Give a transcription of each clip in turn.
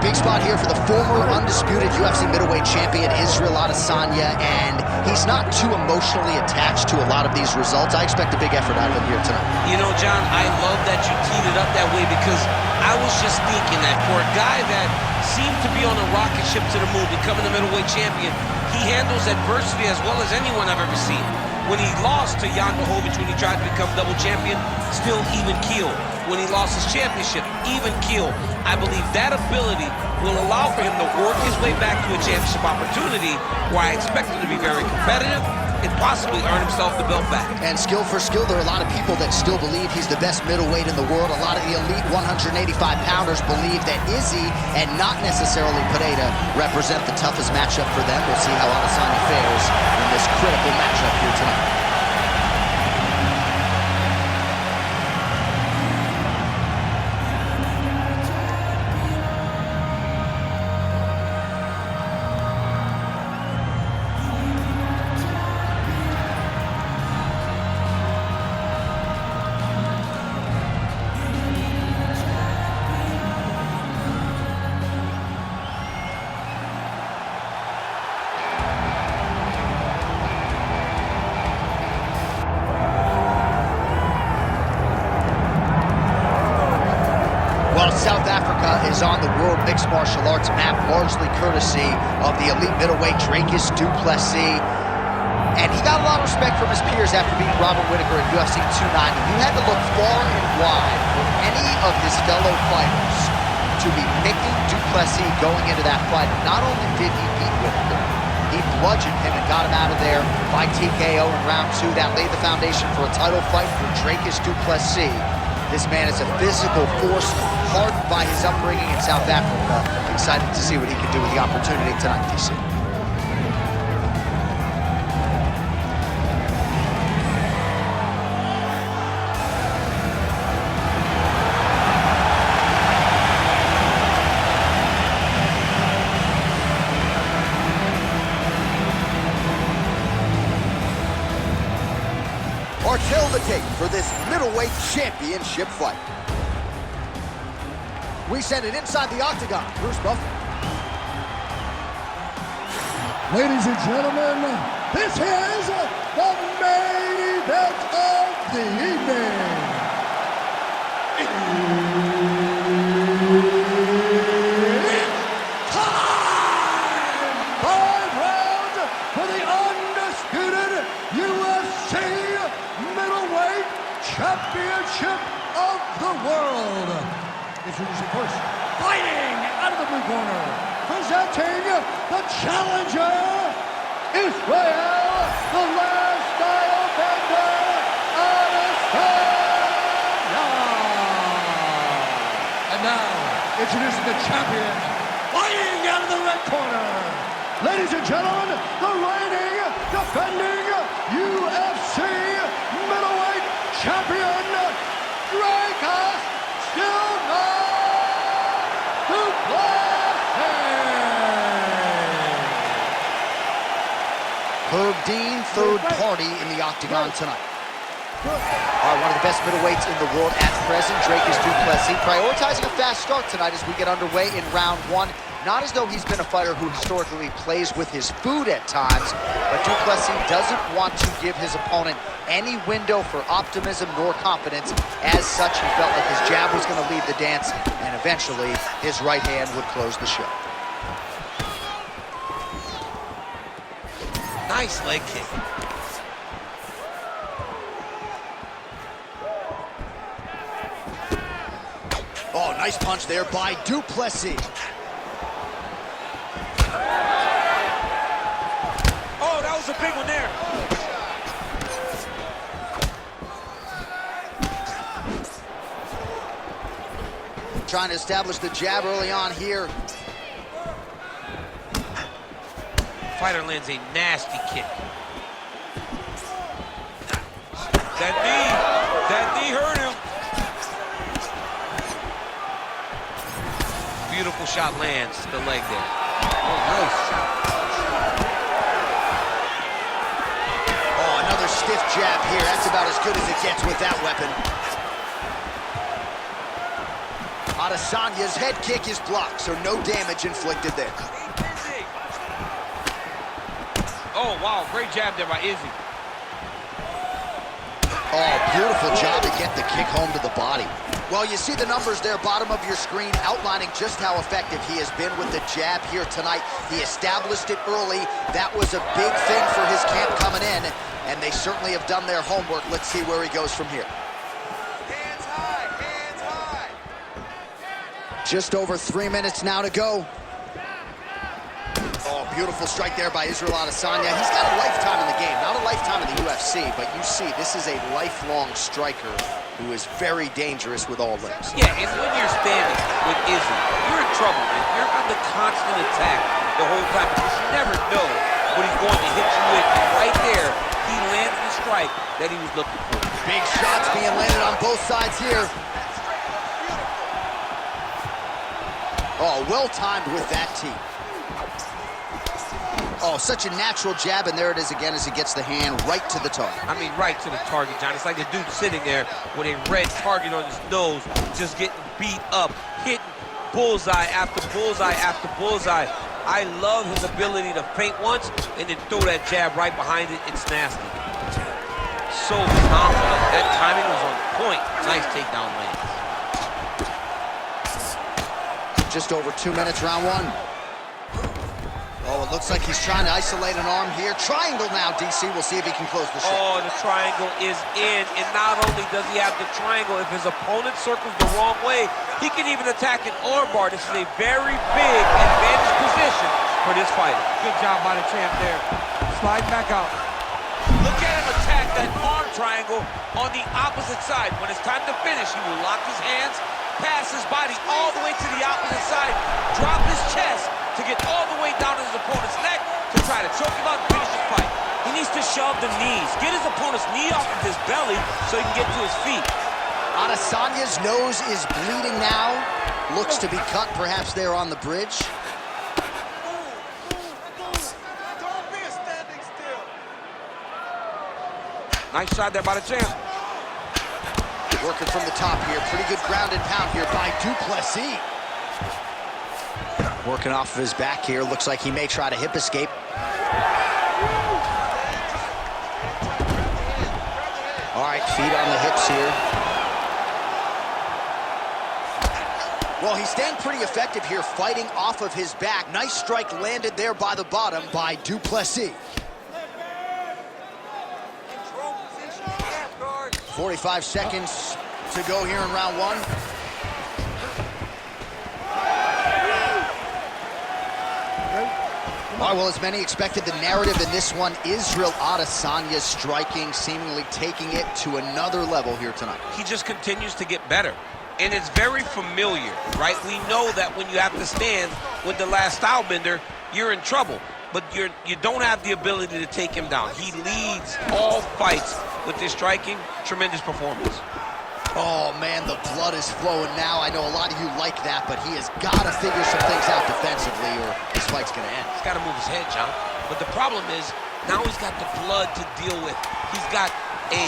big spot here for the former undisputed UFC middleweight champion, Israel Adesanya, and he's not too emotionally attached to a lot of these results. I expect a big effort out of him here tonight. You know, John, I love that you teed it up that way, because I was just thinking that for a guy that seemed to be on a rocket ship to the moon, becoming the middleweight champion, he handles adversity as well as anyone I've ever seen. When he lost to Jan Blachowicz, when he tried to become double champion, still even keel. When he lost his championship, even keel. I believe that ability will allow for him to work his way back to a championship opportunity, where I expect him to be very competitive and possibly earn himself the belt back. And skill for skill, there are a lot of people that still believe he's the best middleweight in the world. A lot of the elite 185-pounders believe that Izzy and not necessarily Pereira represent the toughest matchup for them. We'll see how Adesanya fares in this critical matchup here tonight. South Africa is on the World Mixed Martial Arts map, largely courtesy of the elite middleweight Dricus Du Plessis. And he got a lot of respect from his peers after beating Robert Whittaker at UFC 290. You had to look far and wide for any of his fellow fighters to be picking Du Plessis going into that fight. Not only did he beat Whittaker, he bludgeoned him and got him out of there by TKO in round 2. That laid the foundation for a title fight for Dricus Du Plessis. This man is a physical force, hardened by his upbringing in South Africa. Excited to see what he can do with the opportunity tonight, DC. Tell the tape for this middleweight championship fight. We send it inside the octagon. Bruce Buffer. Ladies and gentlemen, this is the main event of the evening. It's time! 5 rounds for the undisputed UFC Middleweight Championship of the world. Introducing first, fighting out of the blue corner, presenting the challenger, Israel, the last style bender, Adesanya. And now, introducing the champion, fighting out of the red corner. Ladies and gentlemen, the reigning, defending UFC middleweight champion, Dricus Du Plessis. Herb Dean, third party in the octagon tonight. All right, one of the best middleweights in the world at present, Dricus Du Plessis, prioritizing a fast start tonight as we get underway in round 1. Not as though he's been a fighter who historically plays with his food at times, but Du Plessis doesn't want to give his opponent any window for optimism nor confidence. As such, he felt like his jab was going to lead the dance, and eventually his right hand would close the show. Nice leg kick. Oh, nice punch there by Du Plessis. Oh, that was a big one there. Trying to establish the jab early on here. Fighter lands a nasty kick. That knee hurt him. Beautiful shot lands the leg there. Oh, nice shot. Oh, another stiff jab here. That's about as good as it gets with that weapon. Adesanya's head kick is blocked, so no damage inflicted there. Oh, wow, great jab there by Izzy. Oh, beautiful job to get the kick home to the body. Well, you see the numbers there, bottom of your screen, outlining just how effective he has been with the jab here tonight. He established it early. That was a big thing for his camp coming in, and they certainly have done their homework. Let's see where he goes from here. Hands high, hands high. Just over 3 minutes now to go. Oh, beautiful strike there by Israel Adesanya. He's got a lifetime in the game, not a lifetime in the UFC, but you see, this is a lifelong striker who is very dangerous with all limbs. Yeah, and when you're standing with Izzy, you're in trouble, man. You're under constant attack the whole time because you never know what he's going to hit you with. And right there, he lands the strike that he was looking for. Big shots being landed on both sides here. Oh, well timed with that tee. Oh, such a natural jab, and there it is again as he gets the hand right to the target. I mean, right to the target, John. It's like the dude sitting there with a red target on his nose, just getting beat up, hitting bullseye after bullseye after bullseye. I love his ability to feint once and then throw that jab right behind it. It's nasty. So confident. That timing was on point. Nice takedown land. Just over 2 minutes, round one. Oh, it looks like he's trying to isolate an arm here. Triangle now, DC. We'll see if he can close the shot. Oh, the triangle is in. And not only does he have the triangle, if his opponent circles the wrong way, he can even attack an armbar. This is a very big advantage position for this fighter. Good job by the champ there. Slide back out. Look at him attack that arm triangle on the opposite side. When it's time to finish, he will lock his hands, pass his body all the way to the opposite side, drop his chest to get all the way down to his opponent's neck to try to choke him out and finish the fight. He needs to shove the knees, get his opponent's knee off of his belly so he can get to his feet. Adesanya's nose is bleeding now. Looks to be cut, perhaps there on the bridge. Don't be standing still. Nice shot there by the champ. Working from the top here. Pretty good ground and pound here by Du Plessis. Working off of his back here. Looks like he may try to hip escape. All right, feet on the hips here. Well, he's staying pretty effective here, fighting off of his back. Nice strike landed there by the bottom by Du Plessis. 45 seconds to go here in round one. All right, well, as many expected, the narrative in this one, Israel Adesanya striking, seemingly taking it to another level here tonight. He just continues to get better. And it's very familiar, right? We know that when you have to stand with the last style bender, you're in trouble. But you don't have the ability to take him down. He leads all fights with this striking. Tremendous performance. Oh, man, the blood is flowing now. I know a lot of you like that, but he has got to figure some things out defensively or this fight's going to end. He's got to move his head, John. But the problem is, now he's got the blood to deal with. He's got a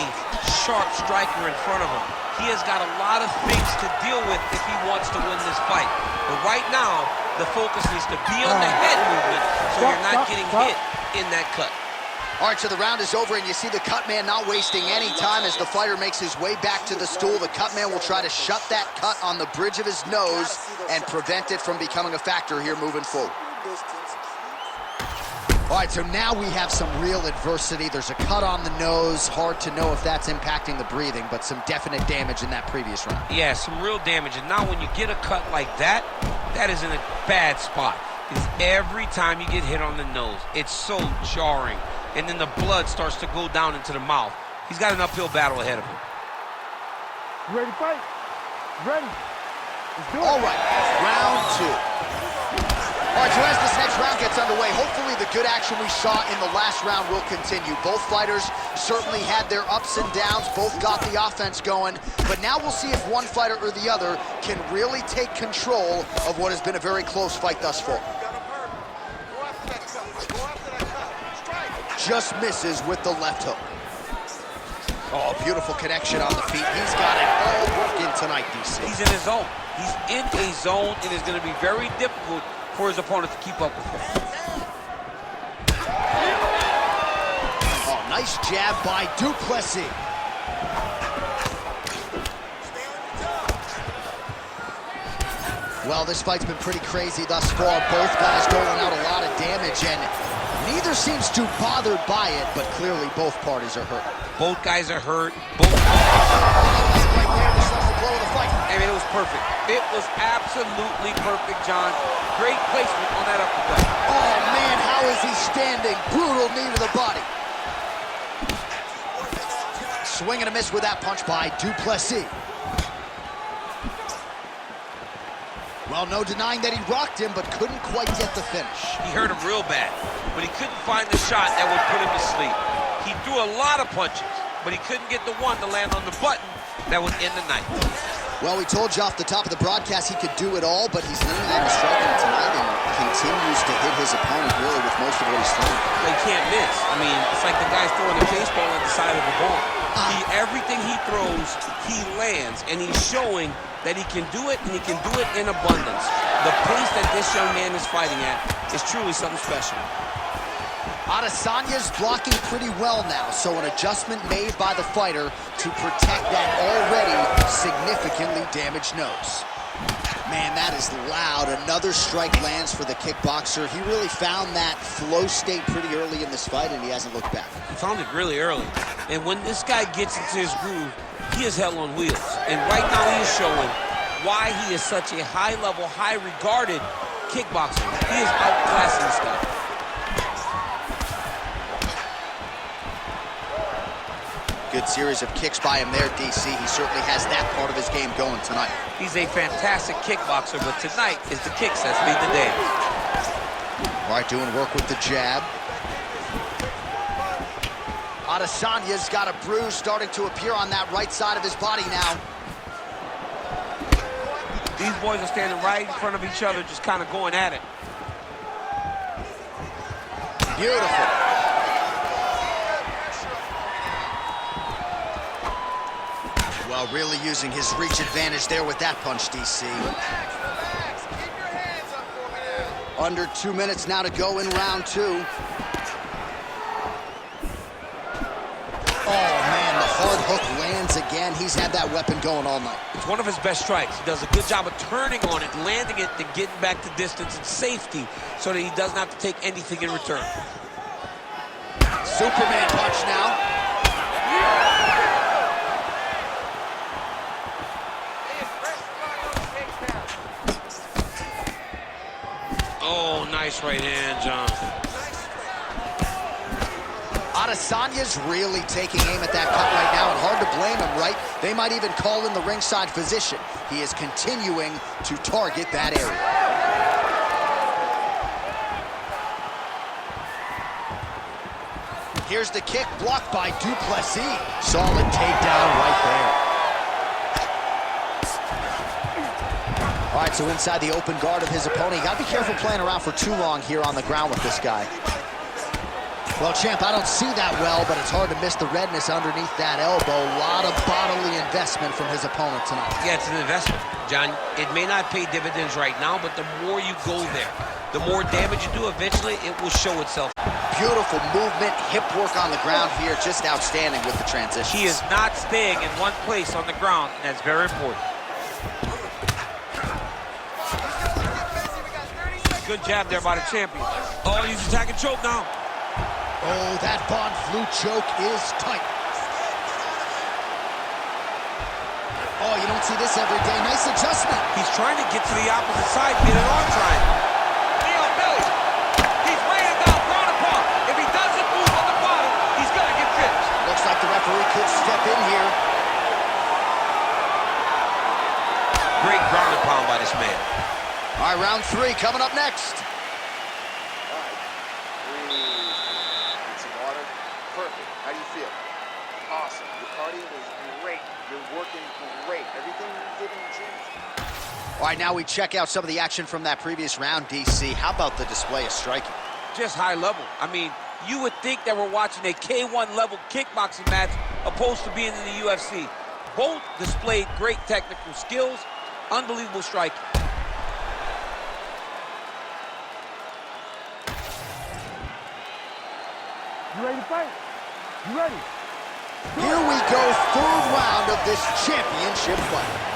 sharp striker in front of him. He has got a lot of things to deal with if he wants to win this fight. But right now, the focus needs to be on the head movement so you're not getting hit in that cut. All right, so the round is over, and you see the cut man not wasting any time as the fighter makes his way back to the stool. The cut man will try to shut that cut on the bridge of his nose and prevent it from becoming a factor here moving forward. All right, so now we have some real adversity. There's a cut on the nose. Hard to know if that's impacting the breathing, but some definite damage in that previous round. Yeah, some real damage. And now when you get a cut like that, that is in a bad spot. Because every time you get hit on the nose, it's so jarring. And then the blood starts to go down into the mouth. He's got an uphill battle ahead of him. You ready to fight? Ready. Let's do it. All right, round two. All right, so as this next round gets underway, hopefully the good action we saw in the last round will continue. Both fighters certainly had their ups and downs, both got the offense going, but now we'll see if one fighter or the other can really take control of what has been a very close fight thus far. Just misses with the left hook. Oh, beautiful connection on the feet. He's got it all working tonight, DC. He's in his zone. He's in a zone, and it's going to be very difficult for his opponent to keep up with him. Oh, nice jab by Du Plessis. Well, this fight's been pretty crazy thus far. Both guys doling out a lot of damage, and neither seems too bothered by it, but clearly both parties are hurt. Both guys are hurt. Both. Right there, this was the blow of the fight. I mean, it was perfect. It was absolutely perfect, John. Great placement on that uppercut. Oh, man, how is he standing? Brutal knee to the body. Swing and a miss with that punch by Du Plessis. Well, no denying that he rocked him, but couldn't quite get the finish. He hurt him real bad, but he couldn't find the shot that would put him to sleep. He threw a lot of punches, but he couldn't get the one to land on the button that would end the night. Well, we told you off the top of the broadcast he could do it all, but he's leaning on the striking tonight and continues to hit his opponent really with most of what he's throwing. They can't miss. I mean, it's like the guy's throwing a baseball at the side of the ball. Everything he throws, he lands, and he's showing that he can do it, and he can do it in abundance. The pace that this young man is fighting at is truly something special. Adesanya's blocking pretty well now, so an adjustment made by the fighter to protect that already significantly damaged nose. Man, that is loud. Another strike lands for the kickboxer. He really found that flow state pretty early in this fight, and he hasn't looked back. He found it really early. And when this guy gets into his groove, he is hell on wheels. And right now he is showing why he is such a high-level, high-regarded kickboxer. He is outclassing this guy. Good series of kicks by him there, DC. He certainly has that part of his game going tonight. He's a fantastic kickboxer, but tonight is the kicks that's made the day. All right, doing work with the jab. Adesanya's got a bruise starting to appear on that right side of his body now. These boys are standing right in front of each other, just kind of going at it. Beautiful. Well, really using his reach advantage there with that punch, DC. Relax. Keep your hands up for me now. Under 2 minutes now to go in round two. Oh, man, the hard hook lands again. He's had that weapon going all night. It's one of his best strikes. He does a good job of turning on it, landing it, then getting back to distance and safety so that he doesn't have to take anything in return. Superman punch now. Oh, nice right hand, John. Adesanya's really taking aim at that cut right now, and hard to blame him, right? They might even call in the ringside physician. He is continuing to target that area. Here's the kick, blocked by Du Plessis. Solid takedown right there. All right, so inside the open guard of his opponent. You gotta be careful playing around for too long here on the ground with this guy. Well, champ, I don't see that well, but it's hard to miss the redness underneath that elbow. A lot of bodily investment from his opponent tonight. Yeah, it's an investment, John. It may not pay dividends right now, but the more you go there, the more damage you do, eventually it will show itself. Beautiful movement, hip work on the ground here, just outstanding with the transition. He is not staying in one place on the ground, and that's very important. Good jab there by the champion. Oh, he's attacking choke now. Oh, that Von Flue choke is tight. Oh, you don't see this every day. Nice adjustment. He's trying to get to the opposite side, get an arm triangle. Knee on belly. He's raining down, ground and pound. If he doesn't move on the bottom, he's gonna get finished. Looks like the referee could step in here. Great ground and pound by this man. All right, round three coming up next. Perfect. How do you feel? Awesome. Your cardio was great. You're working great. Everything you did in the gym. All right, now we check out some of the action from that previous round, DC. How about the display of striking? Just high level. I mean, you would think that we're watching a K1 level kickboxing match opposed to being in the UFC. Both displayed great technical skills, Unbelievable strike. You ready to fight? You ready? Here we go, third round of this championship fight.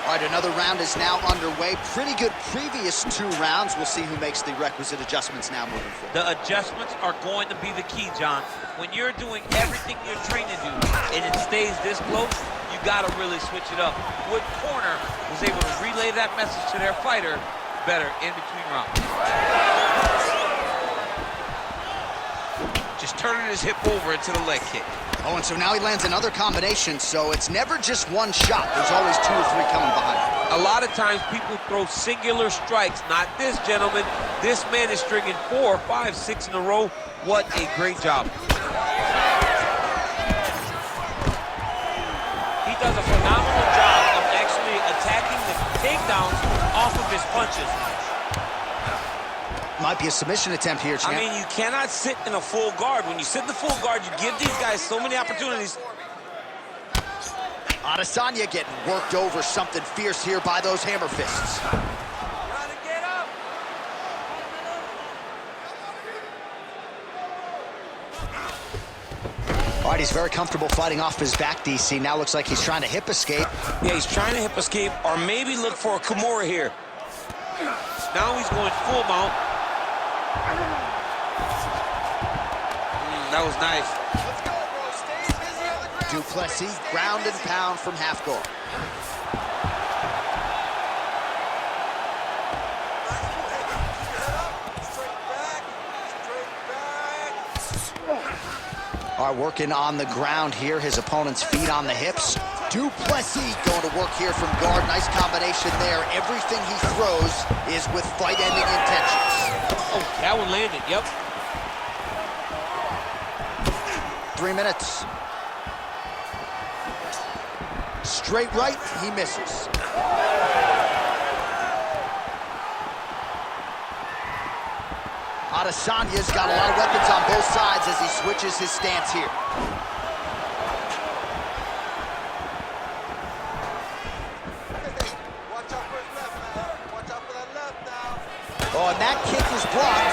All right, another round is now underway. Pretty good previous 2 rounds. We'll see who makes the requisite adjustments now moving forward. The adjustments are going to be the key, John. When you're doing everything you're trained to do and it stays this close, you got to really switch it up. Wood corner was able to relay that message to their fighter better in between rounds. Just turning his hip over into the leg kick. Oh, and so now he lands another combination, so it's never just one shot. There's always 2 or 3 coming behind him. A lot of times people throw singular strikes. Not this gentleman. This man is stringing 4, 5, 6 in a row. What a great job. He does a phenomenal job of actually attacking the takedowns off of his punches. Might be a submission attempt here, champ. I mean, you cannot sit in a full guard. When you sit in the full guard, you give these guys so many opportunities. Adesanya getting worked over, something fierce here by those hammer fists. Gotta get up. All right, he's very comfortable fighting off his back, DC. Now looks like he's trying to hip escape. Yeah, he's trying to hip escape or maybe look for a Kimura here. Now he's going full mount. That was nice. Let's go, bro. Stay busy on the ground. Du Plessis, ground and pound from half guard. All right, working on the ground here. His opponent's feet on the hips. Du Plessis going to work here from guard. Nice combination there. Everything he throws is with fight-ending intentions. Oh, that one landed, yep. 3 minutes. Straight right, he misses. Adesanya's got a lot of weapons on both sides as he switches his stance here. Watch out for his left, man. Watch out for that left now. Oh, and that kick is blocked.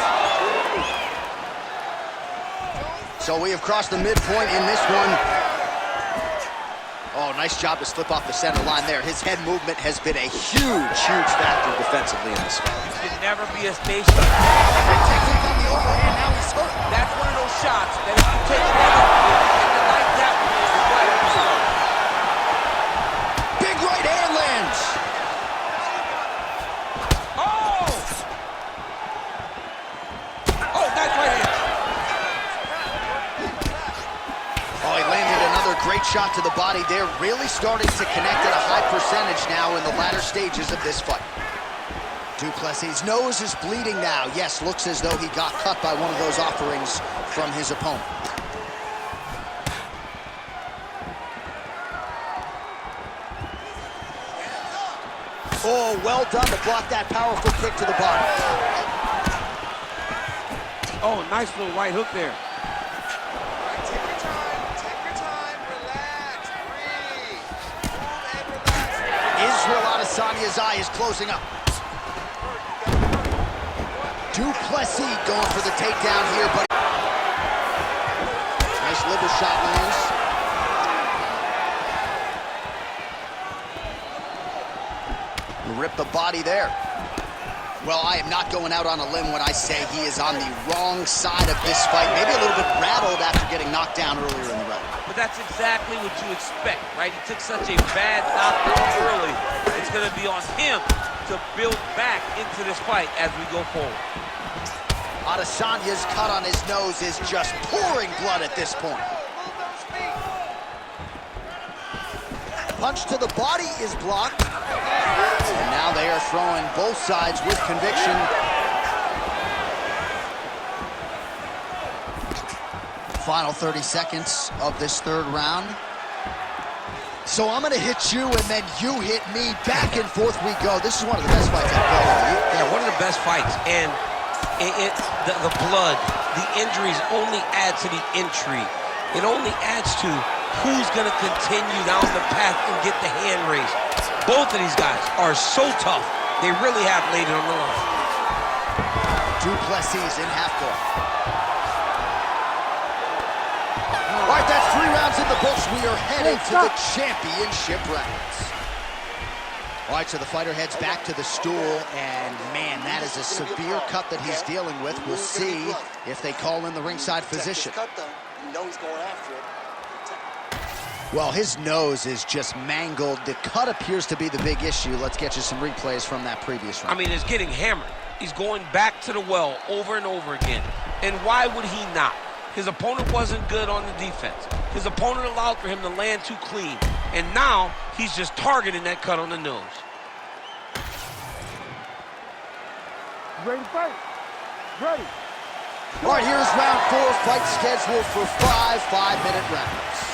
So we have crossed the midpoint in this one. Oh, nice job to slip off the center line there. His head movement has been a huge, huge factor defensively in this fight. You can never be a station. Technique on the overhand, now he's hurt. That's one of those shots that if you take it like that one is right. Big right hand lands. Oh! Oh, nice right hand. Oh, he landed another great shot to the body there. Really starting to connect at a high percentage now in the latter stages of this fight. Du Plessis' nose is bleeding now. Yes, looks as though he got cut by one of those offerings from his opponent. Oh, well done to block that powerful kick to the body. Oh, nice little right hook there. Take your time, relax, breathe. Move and relax. Israel Adesanya's eye is closing up. Du Plessis going for the takedown here, but nice liver shot lands. Rip the body there. Well, I am not going out on a limb when I say he is on the wrong side of this fight. Maybe a little bit rattled after getting knocked down earlier in the round. But that's exactly what you expect, right? He took such a bad knockdown early. It's going to be on him to build back into this fight as we go forward. Adesanya's cut on his nose is just pouring blood at this point. Move those feet. Punch to the body is blocked. And now they are throwing both sides with conviction. Final 30 seconds of this third round. So I'm gonna hit you and then you hit me. Back and forth we go. This is one of the best fights I've played. Yeah, one of the best fights. And the blood, the injuries only add to the intrigue. It only adds to who's gonna continue down the path and get the hand raised. Both of these guys are so tough. They really have laid it on the line. Du Plessis in half guard. All right, that's 3 rounds in the books. We are headed to the championship rounds. All right, so the fighter heads back to the stool, and man, that is a severe cut that he's dealing with. We'll see if they call in the ringside physician. You know he's going after it. Well, his nose is just mangled. The cut appears to be the big issue. Let's get you some replays from that previous round. I mean, it's getting hammered. He's going back to the well over and over again. And why would he not? His opponent wasn't good on the defense. His opponent allowed for him to land too clean. And now, he's just targeting that cut on the nose. Ready to fight? Ready. All right, here's round 4. Fight scheduled for 5 5-minute rounds.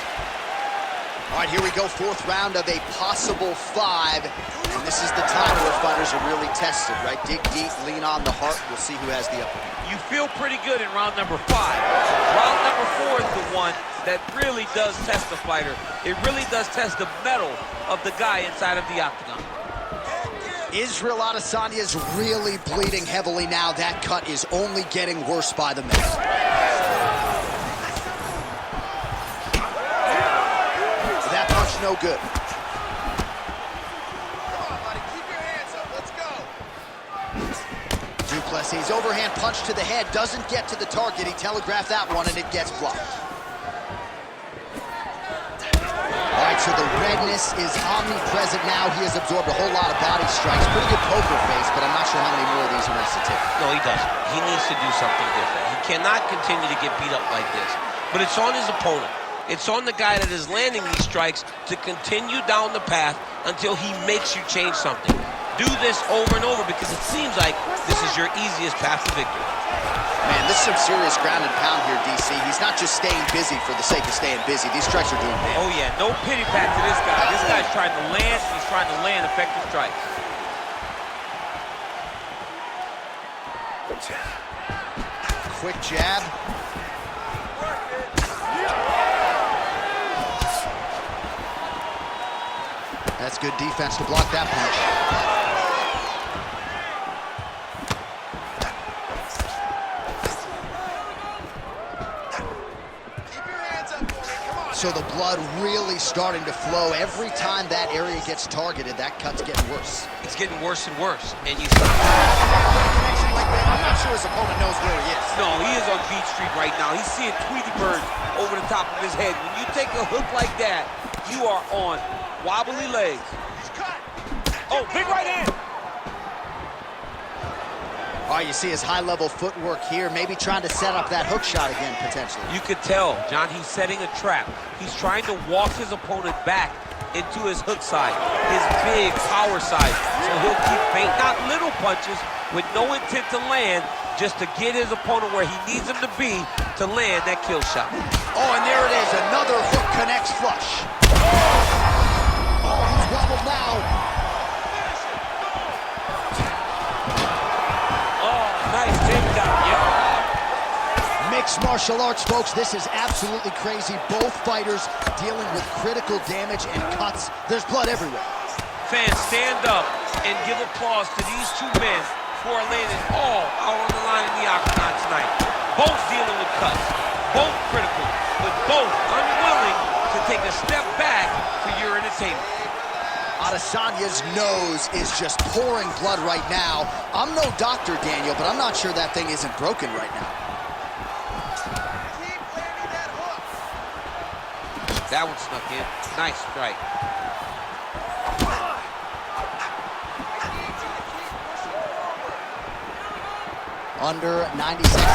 All right, here we go. 4th round of a possible 5. And this is the time where fighters are really tested, right? Dig deep, lean on the heart. We'll see who has the upper hand. You feel pretty good in round number 5. Round number 4 is the one that really does test the fighter. It really does test the mettle of the guy inside of the octagon. Israel Adesanya is really bleeding heavily now. That cut is only getting worse by the minute. That punch no good. Come on, buddy. Keep your hands up. Let's go. Du Plessis' overhand punch to the head doesn't get to the target. He telegraphed that one, and it gets blocked. All right, so the redness is omnipresent now. He has absorbed a whole lot of body strikes. Pretty good poker face, but I'm not sure how many more of these he wants to take. No, he doesn't. He needs to do something different. He cannot continue to get beat up like this. But it's on his opponent. It's on the guy that is landing these strikes to continue down the path until he makes you change something. Do this over and over because it seems like this is your easiest path to victory. Man, this is some serious ground and pound here, DC. He's not just staying busy for the sake of staying busy. These strikes are doing damage. Oh, yeah. No pity pat to this guy. This guy's trying to land. He's trying to land effective strikes. Quick jab. That's good defense to block that punch. So the blood really starting to flow. Every time that area gets targeted, that cut's getting worse. It's getting worse and worse. And you I'm not sure his opponent knows where he is. No, he is on Beach Street right now. He's seeing Tweety Bird over the top of his head. When you take a hook like that, you are on wobbly legs. Oh, big right hand. All right, you see his high-level footwork here, maybe trying to set up that hook shot again, potentially. You could tell, John, he's setting a trap. He's trying to walk his opponent back into his hook side, his big power side. So he'll keep baiting out little punches with no intent to land, just to get his opponent where he needs him to be to land that kill shot. Oh, and there it is, another hook connects flush. Oh, he's wobbled now. Nice takedown, yeah. Mixed martial arts, folks, this is absolutely crazy. Both fighters dealing with critical damage and cuts. There's blood everywhere. Fans, stand up and give applause to these two men who are laying it all out on the line in the octagon tonight. Both dealing with cuts, both critical, but both unwilling to take a step back for your entertainment. Adesanya's nose is just pouring blood right now. I'm no doctor, Daniel, but I'm not sure that thing isn't broken right now. Keep landing that hook. That one snuck in. Nice strike. Under 90 seconds.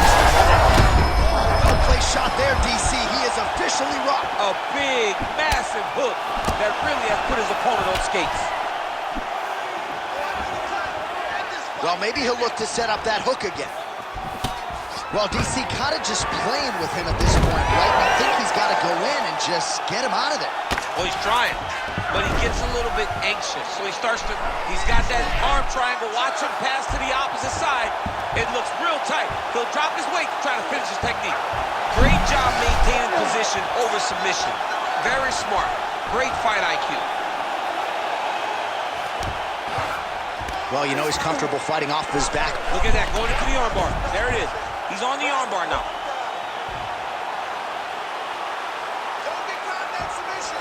Well placed shot there, DC. He is officially rocked. A big, massive hook that really has put his opponent on skates. Well, maybe he'll look to set up that hook again. Well, DC kind of just playing with him at this point, right? I think he's got to go in and just get him out of there. Well, he's trying, but he gets a little bit anxious. So he's got that arm triangle. Watch him pass to the opposite side. It looks real tight. He'll drop his weight to try to finish his technique. Great job maintaining position over submission. Very smart. Great fight IQ. Well, you know he's comfortable fighting off of his back. Look at that, going into the armbar. There it is. He's on the armbar now. Don't get caught in that submission.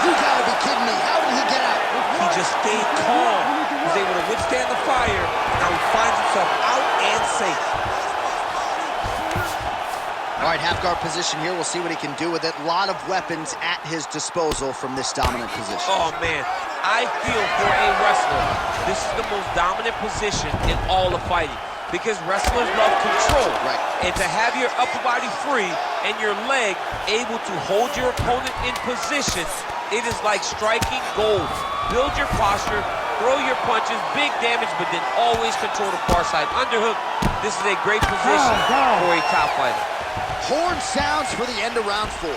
You gotta be kidding me. How did he get out? He just stayed calm. He was able to withstand the fire. Now he finds himself out and safe. All right, half guard position here. We'll see what he can do with it. A lot of weapons at his disposal from this dominant position. Oh, man. I feel for a wrestler, this is the most dominant position in all of fighting because wrestlers love control. Right. And to have your upper body free and your leg able to hold your opponent in position, it is like striking gold. Build your posture, throw your punches, big damage, but then always control the far side. Underhook, this is a great position for a top fighter. Horn sounds for the end of round 4.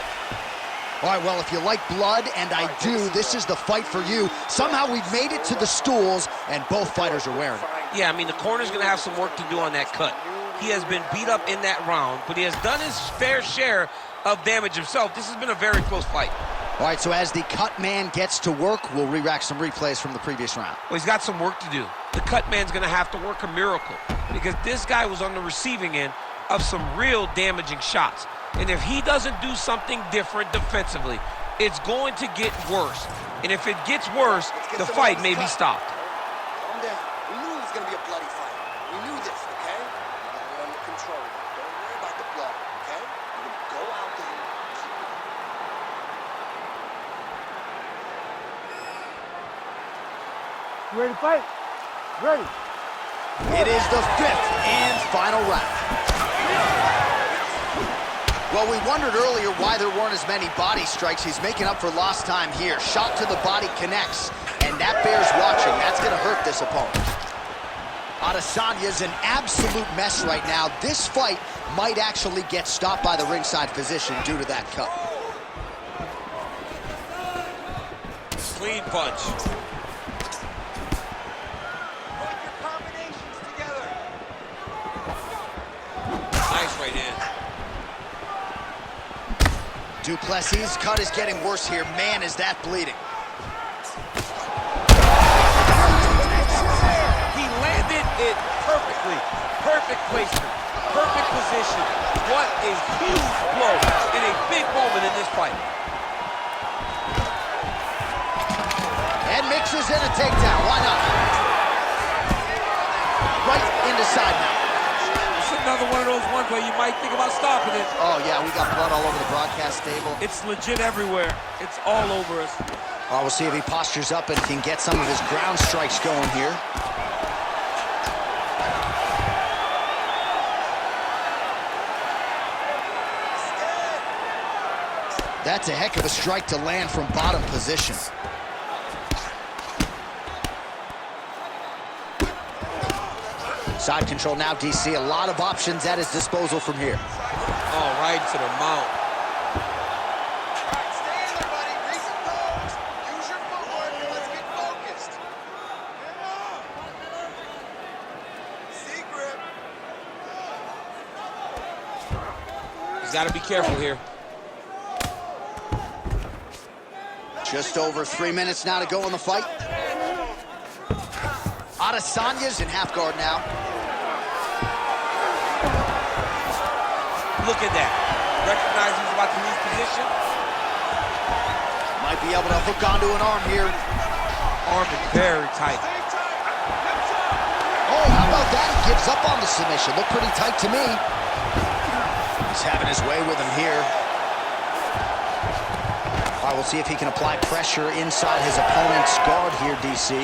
All right, well, if you like blood, and I do, this is the fight for you. Somehow we've made it to the stools, and both fighters are wearing it. Yeah, I mean, the corner's going to have some work to do on that cut. He has been beat up in that round, but he has done his fair share of damage himself. This has been a very close fight. All right, so as the cut man gets to work, we'll re-rack some replays from the previous round. Well, he's got some work to do. The cut man's going to have to work a miracle because this guy was on the receiving end of some real damaging shots. And if he doesn't do something different defensively, it's going to get worse. And if it gets worse, the fight may be stopped. Calm down. We knew it was going to be a bloody fight. We knew this, okay? You got it under control. Don't worry about the blood, okay? You're going to go out there and keep it up. You ready to fight? Ready. It is the 5th and final round. Well, we wondered earlier why there weren't as many body strikes. He's making up for lost time here. Shot to the body connects, and that bears watching. That's going to hurt this opponent. Adesanya's an absolute mess right now. This fight might actually get stopped by the ringside physician due to that cut. Clean punch. Put your combinations together. Nice right hand. Du Plessis' cut is getting worse here. Man, is that bleeding. He landed it perfectly. Perfect placement. Perfect position. What a huge blow in a big moment in this fight. And mixes in a takedown. Why not? Right into side mount. It's another one of those ones where you might think about stopping it. Oh, yeah, we got blood all over the broadcast table. It's legit everywhere. It's all over us. We'll see if he postures up and can get some of his ground strikes going here. That's a heck of a strike to land from bottom position. Side control now, DC. A lot of options at his disposal from here. Oh, right to the mount. All right, stay in there, buddy. Recompose. Use your footwork and let's get focused. See grip. He's got to be careful here. Just over 3 minutes now to go in the fight. Adesanya's in half guard now. Look at that. Recognize he's about to lose position. Might be able to hook onto an arm here. Arm is very tight. Oh, how about that? He gives up on the submission. Looked pretty tight to me. He's having his way with him here. All right, we'll see if he can apply pressure inside his opponent's guard here, DC.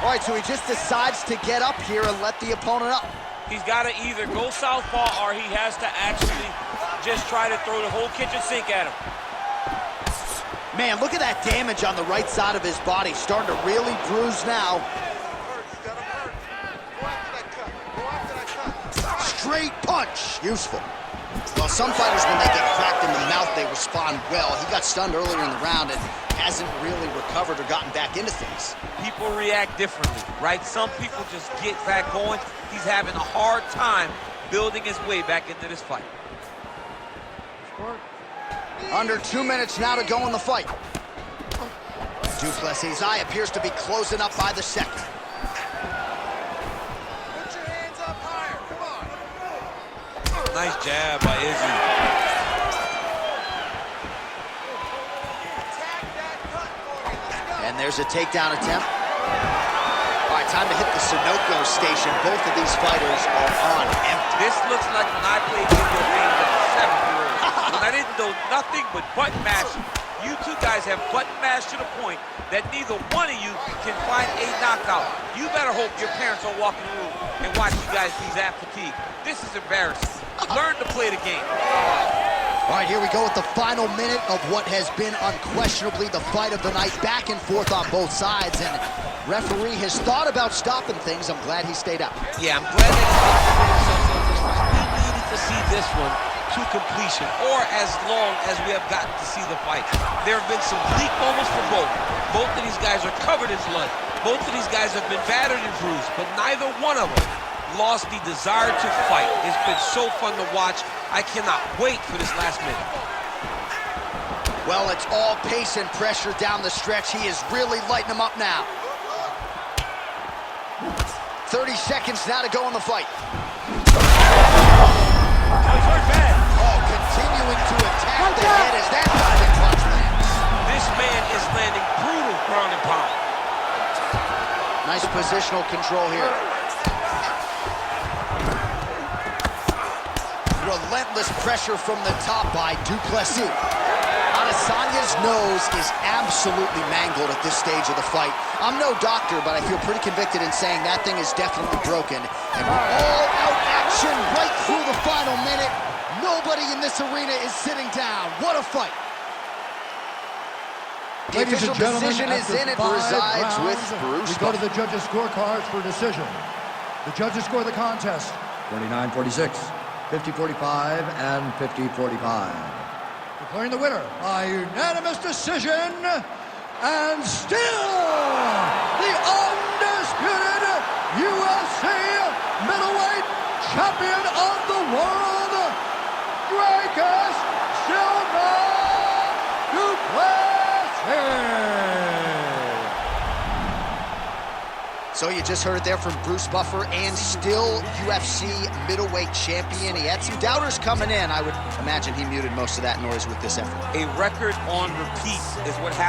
All right, so he just decides to get up here and let the opponent up. He's got to either go southpaw or he has to actually just try to throw the whole kitchen sink at him. Man, look at that damage on the right side of his body. Starting to really bruise now. Hurt. Got him hurt. Go after that cut. Go after that cut. Straight punch. Useful. Well, some fighters, when they get cracked in the mouth, they respond well. He got stunned earlier in the round and hasn't really recovered or gotten back into things. People react differently, right? Some people just get back going. He's having a hard time building his way back into this fight. Under 2 minutes now to go in the fight. Du Plessis' eye appears to be closing up by the second. Put your hands up higher. Come on. Nice jab by Izzy. Attack that cut for me. Let's go. And there's a takedown attempt. All right, time to hit the Sunoco station. Both of these fighters are on empty. This looks like when I played video games as a 7-year-old. When I didn't know nothing but button mashing. You two guys have button mashed to the point that neither one of you can find a knockout. You better hope your parents don't walk in the room and watch you guys be that fatigued. This is embarrassing. Learn to play the game. All right, here we go with the final minute of what has been unquestionably the fight of the night, back and forth on both sides, and referee has thought about stopping things. I'm glad he stayed out. Yeah, I'm glad that we needed to see this one to completion, or as long as we have gotten to see the fight. There have been some bleak moments for both. Both of these guys are covered in blood. Both of these guys have been battered and bruised, but neither one of them lost the desire to fight. It's been so fun to watch. I cannot wait for this last minute. Well, it's all pace and pressure down the stretch. He is really lighting them up now. 30 seconds now to go in the fight. Oh, continuing to attack the head as that diving punch lands. This man is landing brutal ground and pound. Nice positional control here. Relentless pressure from the top by Du Plessis. Adesanya's nose is absolutely mangled at this stage of the fight. I'm no doctor, but I feel pretty convicted in saying that thing is definitely broken. And all-out action right through the final minute. Nobody in this arena is sitting down. What a fight. The Ladies official and gentlemen, decision is in. It after 5 resides with rounds, Bruce we go to Buffer. the judges' scorecards for decision. The judges score the contest 49-46, 50-45, and 50-45. Declaring the winner by unanimous decision, and still the undisputed UFC middleweight champion of the world, Dricus Du Plessis. So you just heard it there from Bruce Buffer, and still UFC middleweight champion. He had some doubters coming in. I would imagine he muted most of that noise with this effort. A record on repeat is what happened.